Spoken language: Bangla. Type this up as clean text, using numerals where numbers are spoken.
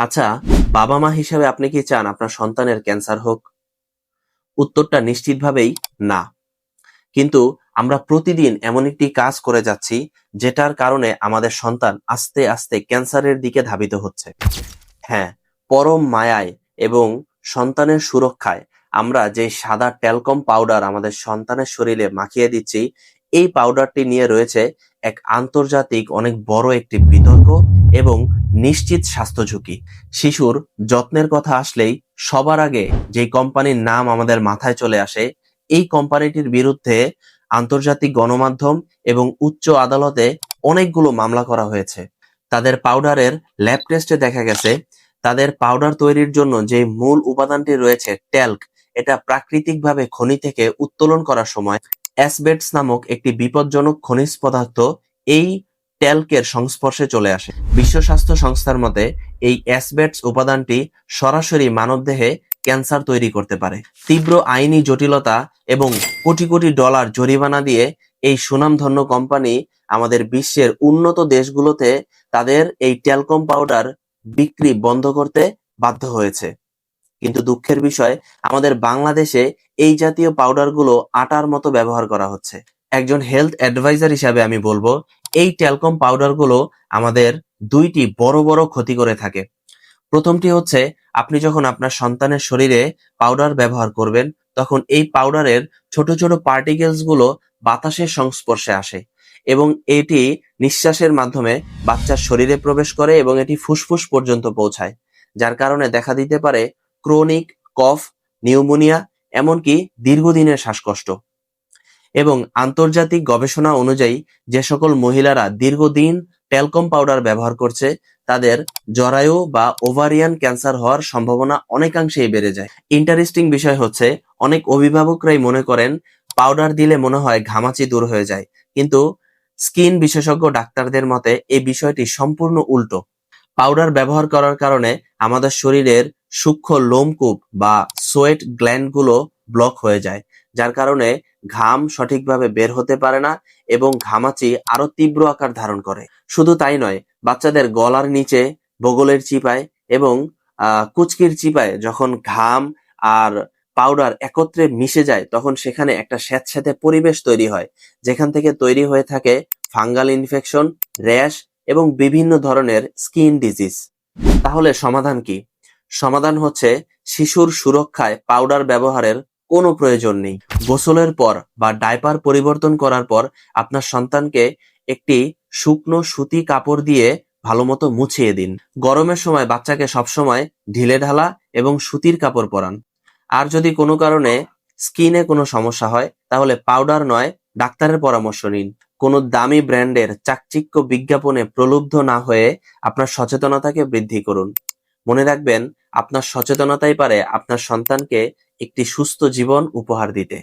আচ্ছা, বাবা মা হিসেবে আপনি কি চান আপনার সন্তানের ক্যান্সার হোক? উত্তরটা নিশ্চিতভাবেই না। কিন্তু আমরা প্রতিদিন এমন একটি কাজ করে যাচ্ছি যেটার কারণে আমাদের সন্তান আস্তে আস্তে ক্যান্সারের দিকে ধাবিত হচ্ছে। হ্যাঁ, পরম মায়ায় এবং সন্তানের সুরক্ষায় আমরা যে সাদা ট্যালকম পাউডার আমাদের সন্তানের শরীরে মাখিয়ে দিচ্ছি, এই পাউডারটি নিয়ে রয়েছে এক আন্তর্জাতিক অনেক বড় একটি বিতর্ক এবং নিশ্চিত স্বাস্থ্য ঝুঁকি। শিশুর যত্নের কথা আসলেই সবার আগে যে কোম্পানির নাম আমাদের মাথায় চলে আসে, এই কোম্পানিটির বিরুদ্ধে আন্তর্জাতিক গণমাধ্যম এবং উচ্চ আদালতে অনেকগুলো মামলা করা হয়েছে। তাদের পাউডারের ল্যাব টেস্টে দেখা গেছে তাদের পাউডার তৈরির জন্য যে মূল উপাদানটি রয়েছে ট্যাল্ক, এটা প্রাকৃতিকভাবে খনি থেকে উত্তোলন করার সময় অ্যাসবেস্টস নামক একটি বিপজ্জনক খনিজ পদার্থ এই ট্যাল্কের সংস্পর্শে চলে আসে। বিশ্ব স্বাস্থ্য সংস্থার মতে এই অ্যাসবেস্টস উপাদানটি সরাসরি মানবদেহে ক্যান্সার তৈরি করতে পারে। তীব্র আইনি জটিলতা এবং কোটি কোটি ডলার জরিমানা দিয়ে এই সুনামধন্য কোম্পানি আমাদের বিশ্বের উন্নত দেশগুলোতে তাদের এই ট্যালকম পাউডার বিক্রি বন্ধ করতে বাধ্য হয়েছে। কিন্তু দুঃখের বিষয়, আমাদের বাংলাদেশে এই জাতীয় পাউডারগুলো আটার মতো ব্যবহার করা হচ্ছে। একজন হেলথ অ্যাডভাইজার হিসাবে আমি বলবো, এই ট্যালকম পাউডারগুলো আমাদের দুইটি বড় বড় ক্ষতি করে থাকে। প্রথমটি হচ্ছে, আপনি যখন আপনার সন্তানের শরীরে পাউডার ব্যবহার করবেন, তখন এই পাউডারের ছোট ছোট পার্টিকেলস গুলো বাতাসের সংস্পর্শে আসে এবং এটি নিঃশ্বাসের মাধ্যমে বাচ্চার শরীরে প্রবেশ করে এবং এটি ফুসফুস পর্যন্ত পৌঁছায়, যার কারণে দেখা দিতে পারে ক্রনিক কফ, নিউমোনিয়া, এমনকি দীর্ঘদিনের শ্বাসকষ্ট। এবং আন্তর্জাতিক গবেষণা অনুযায়ী যে সকল মহিলারা দীর্ঘদিন ট্যালকম পাউডার ব্যবহার করছে, তাদের জরায়ু বা ওভারিয়ান ক্যান্সার হওয়ার সম্ভাবনা অনেকাংশেই বেড়ে যায়। ইন্টারেস্টিং বিষয় হচ্ছে, অনেক অভিভাবকরাই মনে করেন পাউডার দিলে মনে হয় ঘামাচি দূর হয়ে যায়, কিন্তু স্কিন বিশেষজ্ঞ ডাক্তারদের মতে এই বিষয়টি সম্পূর্ণ উল্টো। পাউডার ব্যবহার করার কারণে আমাদের শরীরের সূক্ষ্ম লোমকূপ বা সোয়েট গ্ল্যান্ড গুলো ব্লক হয়ে যায়, যার কারণে ঘাম সঠিকভাবে বের হতে পারে না এবং ঘামাচি আরো তীব্র আকার ধারণ করে। শুধু তাই নয়, বাচ্চাদের গলার নিচে, বগলের চিপায় এবং কুচকির চিপায় যখন ঘাম আর পাউডার একত্রে মিশে যায়, তখন সেখানে একটা স্যাঁতস্যাঁতে পরিবেশ তৈরি হয়, যেখান থেকে তৈরি হয়ে থাকে ফাঙ্গাল ইনফেকশন, র্যাশ এবং বিভিন্ন ধরনের স্কিন ডিজিজ। তাহলে সমাধান কি? সমাধান হচ্ছে, শিশুর সুরক্ষায় পাউডার ব্যবহারের কোনো প্রয়োজন নেই। গোসলের পর বা ডায়পার পরিবর্তন করার পর আপনার সন্তানকে একটি শুকনো সুতি কাপড় দিয়ে ভালোমতো মুছিয়ে দিন। গরমের সময় বাচ্চাকে সবসময় ঢিলেঢালা এবং সুতির কাপড় পরান। আর যদি কোনো কারণে স্কিনে কোনো সমস্যা হয়, তাহলে পাউডার নয়, ডাক্তারের পরামর্শ নিন। কোনো দামি ব্র্যান্ডের চাকচিক্য বিজ্ঞাপনে প্রলুব্ধ না হয়ে আপনার সচেতনতাকে বৃদ্ধি করুন। মনে রাখবেন, আপনার সচেতনতাই পারে আপনার সন্তানকে একটি সুস্থ জীবন উপহার দিতে।